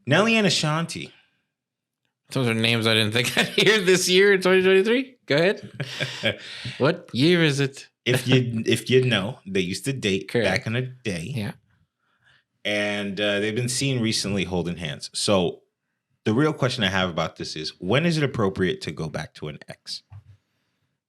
Nelly and Ashanti. Those are names I didn't think I'd hear this year in 2023. Go ahead. What year is it? If you know, they used to date Correct. back in the day. Yeah. And they've been seen recently holding hands. So the real question I have about this is, when is it appropriate to go back to an ex?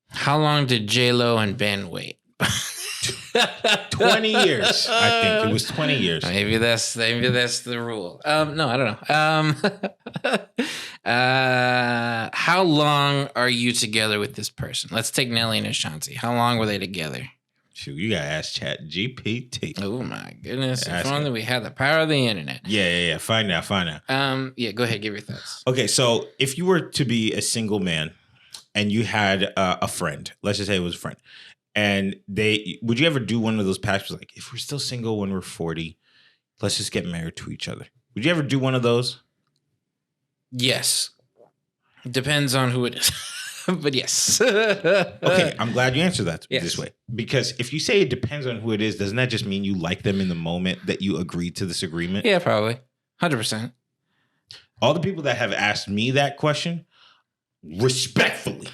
How long did J-Lo and Ben wait? 20 years. I think it was 20 years. Maybe that's the rule. No, I don't know. How long are you together with this person? Let's take Nelly and Ashanti. How long were they together? Shoot, you gotta ask Chat GPT. Oh my goodness! If only we had the power of the internet. Yeah. Find out. Yeah. Go ahead. Give your thoughts. Okay, so if you were to be a single man and you had a friend, let's just say it was a friend, and would you ever do one of those patches like, if we're still single when we're 40, let's just get married to each other? Would you ever do one of those? Yes. Depends on who it is. But yes. Okay, I'm glad you answered that Yes. this way. Because if you say it depends on who it is, doesn't that just mean you like them in the moment that you agreed to this agreement? Yeah, probably. 100%. All the people that have asked me that question, respectfully.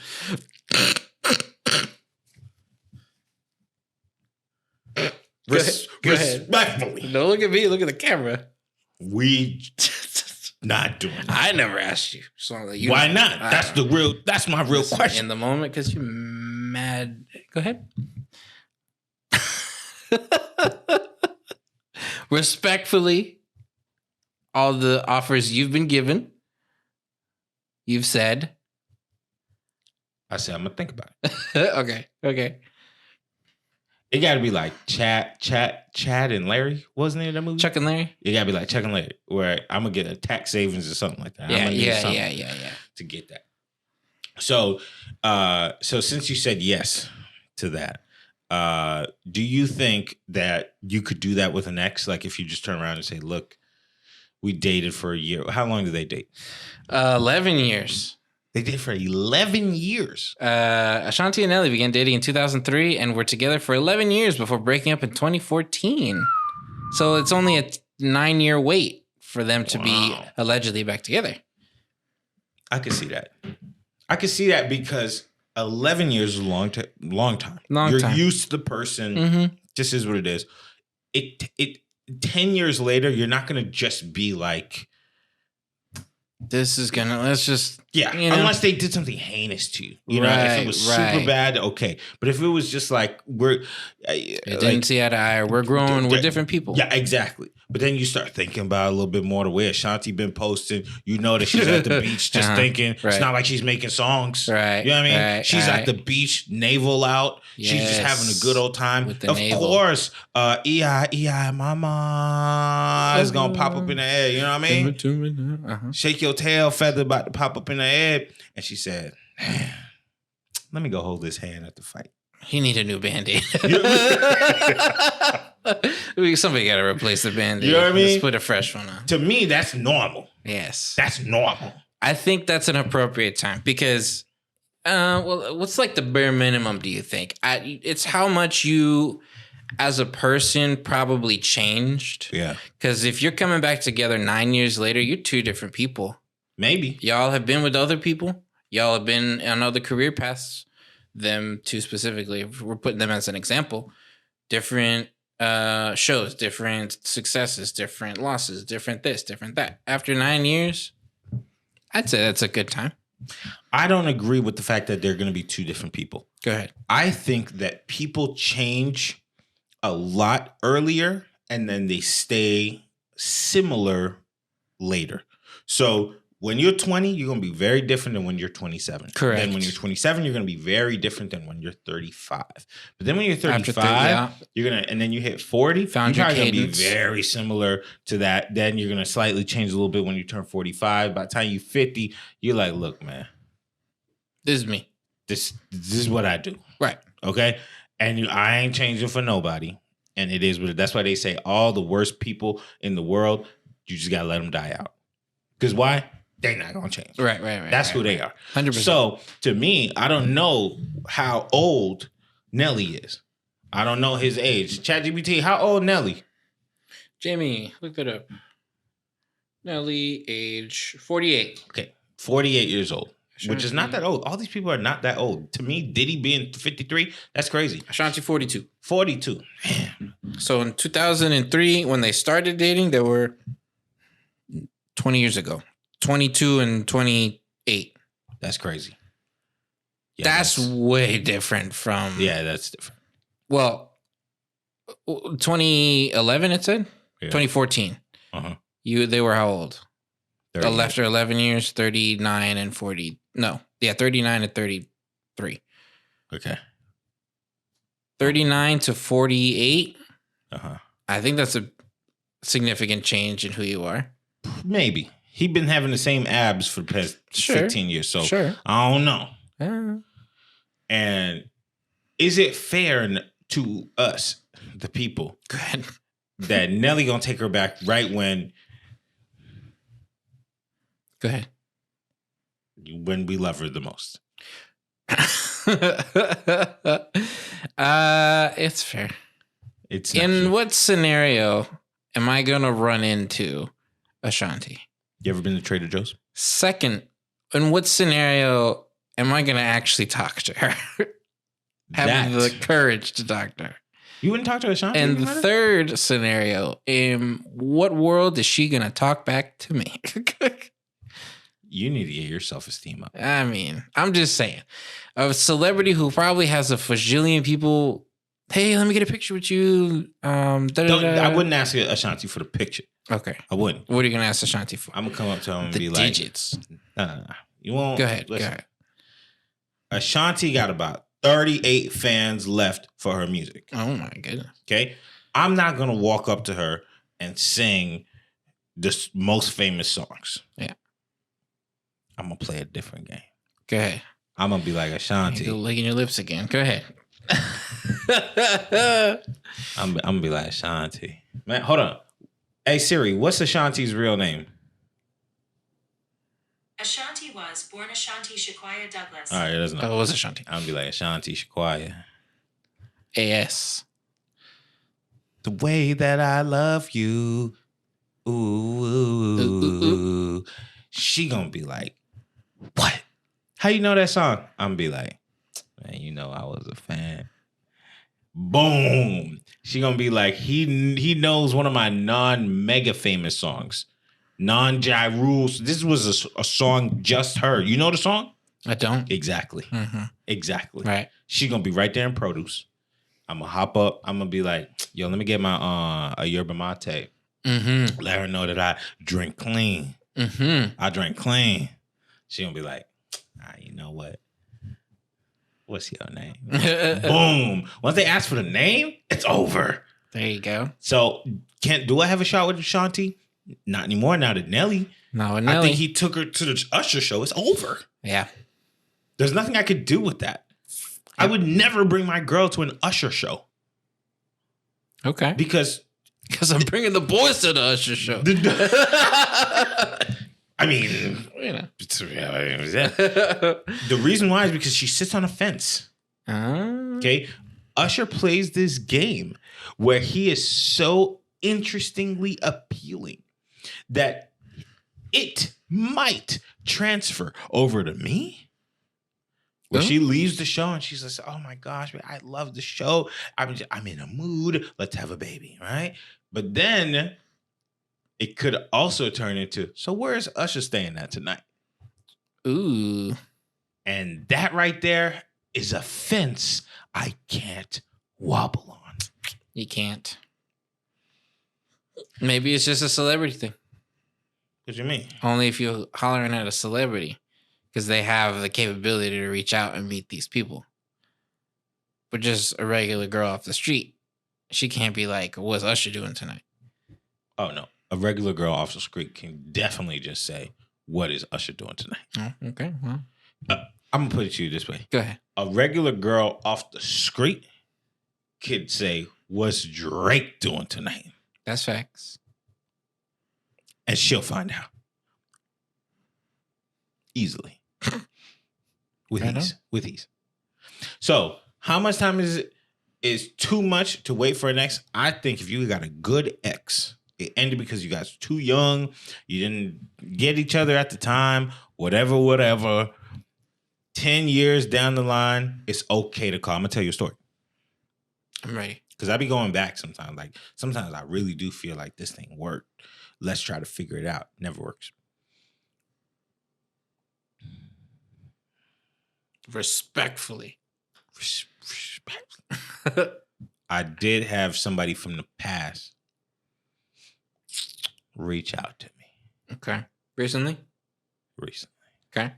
Go ahead. Respectfully. Don't look at me. Look at the camera. We not doing it. I never asked you. So I'll let you Why know. not? That's my real question. In the moment, because you're mad. Go ahead. Respectfully, all the offers you've been given, you've said. I said I'm gonna think about it. Okay. It gotta be like Chad and Larry, wasn't it in that movie? Chuck and Larry? It gotta be like Chuck and Larry, where I'm gonna get a tax savings or something like that. Yeah. To get that. So since you said yes to that, do you think that you could do that with an ex? Like if you just turn around and say, look, we dated for a year. How long did they date? 11 years. They dated for 11 years. Ashanti and Nelly began dating in 2003 and were together for 11 years before breaking up in 2014. So it's only a 9-year wait for them to be allegedly back together. I could see that. I could see that because 11 years is a long time. You're used to the person. Mm-hmm. This is what it is. It 10 years later, you're not going to just be like, let's just, unless they did something heinous to you. You know, if it was super bad, okay. But if it was just like, didn't see eye to eye, or we're growing, we're different people. Yeah, exactly. But then you start thinking about it a little bit more, the way Ashanti been posting. You know that she's at the beach just thinking. Right. It's not like she's making songs. Right. You know what I mean? Right. She's at the beach, navel out. Yes. She's just having a good old time. Of course, EI, mama is going to pop up in the air. You know what I mean? Shake your tail feather about to pop up in the air. And she said, let me go hold his hand at the fight. He need a new Band-Aid. Somebody got to replace the Band-Aid. You know what I mean? Let's put a fresh one on. To me, that's normal. Yes. That's normal. I think that's an appropriate time because, what's like the bare minimum, do you think? It's how much you, as a person, probably changed. Yeah. Because if you're coming back together 9 years later, you're two different people. Maybe. Y'all have been with other people. Y'all have been on other career paths. Them two specifically, if we're putting them as an example, different shows, different successes, different losses, different this, different that. After 9 years, I'd say that's a good time. I don't agree with the fact that they're going to be two different people. Go ahead. I think that people change a lot earlier and then they stay similar later. So when you're 20, you're going to be very different than when you're 27. Correct. Then when you're 27, you're going to be very different than when you're 35. But then when you're 35, you're going to, and then you hit 40, you're probably going to be very similar to that. Then you're going to slightly change a little bit when you turn 45. By the time you're 50, you're like, look, man. This is me. This is what I do. Right. Okay? And I ain't changing for nobody. And it is what it. That's why they say all the worst people in the world, you just got to let them die out. Because why? They're not going to change. Right. That's who they are. 100%. So, to me, I don't know how old Nelly is. I don't know his age. ChatGPT, how old Nelly? Jamie, look that up. Nelly, age 48. Okay, 48 years old. Ashanti. Which is not that old. All these people are not that old. To me, Diddy being 53, that's crazy. Ashanti, 42. 42. Man. So in 2003, when they started dating, they were 20 years ago. 22 and 28. That's crazy. Yeah, that's way different from... Yeah, that's different. Well, 2011, it said? Yeah. 2014. Uh-huh. They were how old? After 11 years, 39 and 40. No. Yeah, 39 and 33. Okay. 39 to 48. Uh-huh. I think that's a significant change in who you are. Maybe. He's been having the same abs for the past 15 years, so I don't know. And is it fair to us, the people, that Nelly gonna take her back right when... Go ahead. When we love her the most? It's fair. It's in what scenario am I gonna run into Ashanti? You ever been to Trader Joe's? Second, in what scenario am I gonna actually talk to her? Have the courage to talk to her. You wouldn't talk to Ashanti? And the third scenario, in what world is she gonna talk back to me? You need to get your self-esteem up. I mean, I'm just saying. A celebrity who probably has a fajillion people, hey, let me get a picture with you. I wouldn't ask Ashanti for the picture. Okay. I wouldn't. What are you going to ask Ashanti for? I'm going to come up to him and be digits. Like... No. You won't. Go ahead. Ashanti got about 38 fans left for her music. Oh, my goodness. Okay? I'm not going to walk up to her and sing the most famous songs. Yeah. I'm going to play a different game. Go ahead. I'm going to be like, Ashanti. You're licking your lips again. Go ahead. I'm going to be like, Ashanti. Man, hold on. Hey, Siri, what's Ashanti's real name? Ashanti was born Ashanti Shakwaya Douglas. All right, that's not. Oh, it was Ashanti. I'm going to be like, Ashanti Shakwaya. A.S. The way that I love you. Ooh, ooh, ooh. She going to be like, what? How you know that song? I'm gonna be like, man, you know I was a fan. Boom. She gonna be like, he knows one of my non-mega famous songs. Non-Ja Rules. This was a song just her. You know the song? I don't. Exactly. Mm-hmm. Exactly. Right. She gonna be right there in produce. I'm gonna hop up. I'm gonna be like, yo, let me get my a yerba mate. Mm-hmm. Let her know that I drink clean. Mm-hmm. I drink clean. She gonna be like, you know what? What's your name? Boom. Once they ask for the name, it's over. There you go. So, do I have a shot with Ashanti? Not anymore. Now that Nelly. No, Nelly. I think he took her to the Usher show. It's over. Yeah. There's nothing I could do with that. Yep. I would never bring my girl to an Usher show. Okay. Because I'm bringing the boys to the Usher show. I mean, you know. The reason why is because she sits on a fence. Okay? Usher plays this game where he is so interestingly appealing that it might transfer over to me. Where she leaves the show and she's like, oh my gosh, I love the show. I'm in a mood. Let's have a baby, right? But then it could also turn into, so where's Usher staying at tonight? Ooh. And that right there is a fence I can't wobble on. You can't. Maybe it's just a celebrity thing. What do you mean? Only if you're hollering at a celebrity. Because they have the capability to reach out and meet these people. But just a regular girl off the street, she can't be like, what's Usher doing tonight? Oh, no. A regular girl off the street can definitely just say, what is Usher doing tonight? Oh, okay. Well, I'm going to put it to you this way. Go ahead. A regular girl off the street could say, what's Drake doing tonight? That's facts. And she'll find out. Easily. With ease. So, how much time is too much to wait for an ex? I think if you got a good ex, It ended because you guys were too young. You didn't get each other at the time. Whatever. 10 years down the line, it's okay to call. I'm going to tell you a story. I'm ready. Because I be going back sometimes. Like, sometimes I really do feel like this thing worked. Let's try to figure it out. Never works. Respectfully. I did have somebody from the past reach out to me. Okay. Recently. Okay.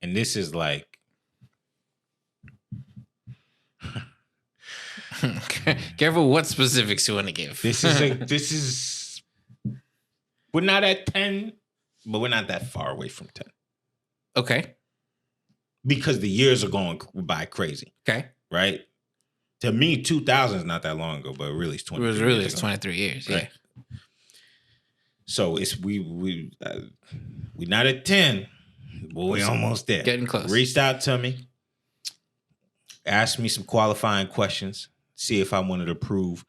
And this is like... Careful what specifics you want to give. This is we're not at 10, but we're not that far away from 10. Okay. Because the years are going by crazy. Okay. Right? To me, 2000 is not that long ago, but really it's 23 years. 23 years, right. Yeah. So it's we're not at 10, but we're almost there. Getting close. Reached out to me, asked me some qualifying questions, see if I wanted to prove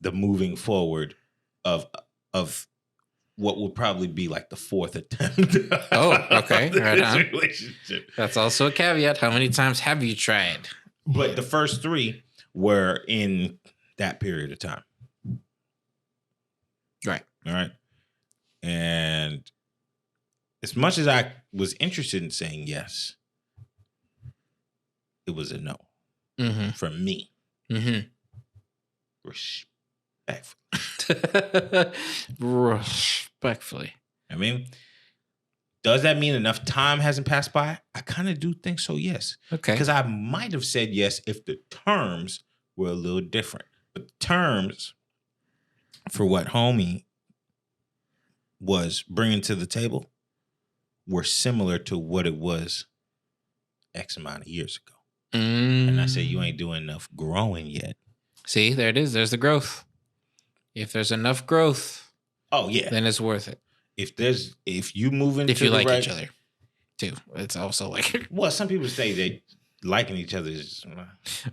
the moving forward of what would probably be like the fourth attempt. Oh, okay. Right on. Relationship. That's also a caveat. How many times have you tried? But the first 3 were in that period of time. Right. All right. And as much as I was interested in saying yes, it was a no from me. Mm-hmm. Respectfully. I mean, does that mean enough time hasn't passed by? I kind of do think so, yes. Okay. Because I might have said yes if the terms were a little different. But the terms for what homie was bringing to the table were similar to what it was X amount of years ago. And I said, you ain't doing enough growing yet. See, there it is. There's the growth. If there's enough growth, oh yeah, then it's worth it. If you move into if you like each other too, it's also like well, some people say they liking each other is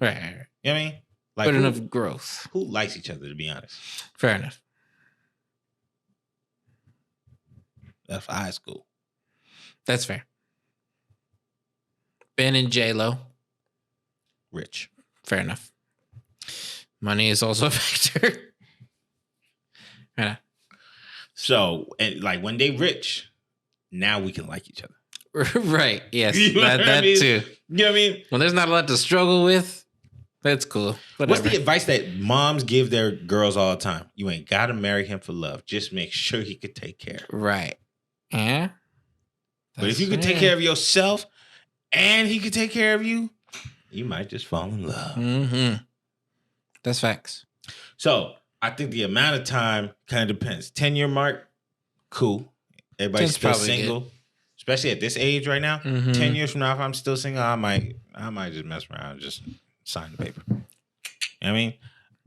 right. You know what I mean? Like but enough growth. Who likes each other, to be honest? Fair enough. That's high school. That's fair. Ben and J-Lo. Rich. Fair enough. Money is also a factor. Yeah. So, and like when they rich, now we can like each other. Right. Yes. You know that mean? too. You know what I mean? When there's not a lot to struggle with, that's cool. Whatever. What's the advice that moms give their girls all the time? You ain't got to marry him for love. Just make sure he could take care. Right. Yeah. But if you could take care of yourself and he could take care of you, you might just fall in love. Mm-hmm. That's facts. So I think the amount of time kind of depends. 10-year mark, cool. Everybody's still single, good. Especially at this age right now. 10 years from now, if I'm still single, I might just mess around and just sign the paper. You know what I mean?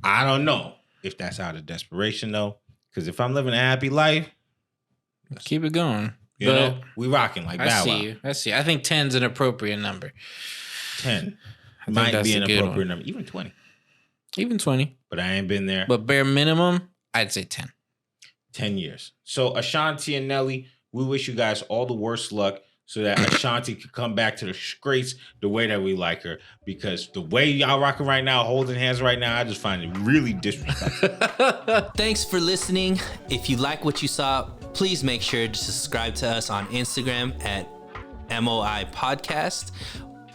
I don't know if that's out of desperation though, because if I'm living a happy life, keep it going. You know, we rocking like Bow Wow. I see. I think 10's an appropriate number. 10 might be an appropriate number. Even 20. Even 20. But I ain't been there. But bare minimum, I'd say 10. 10 years. So Ashanti and Nelly, we wish you guys all the worst luck so that Ashanti could come back to the streets the way that we like her. Because the way y'all rocking right now, holding hands right now, I just find it really disrespectful. Thanks for listening. If you like what you saw, please make sure to subscribe to us on Instagram at MOI Podcast.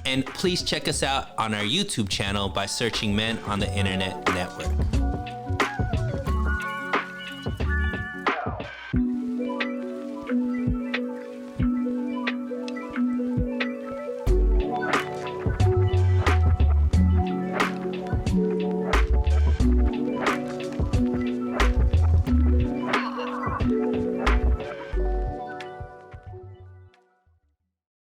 And please check us out on our YouTube channel by searching Men on the Internet Network.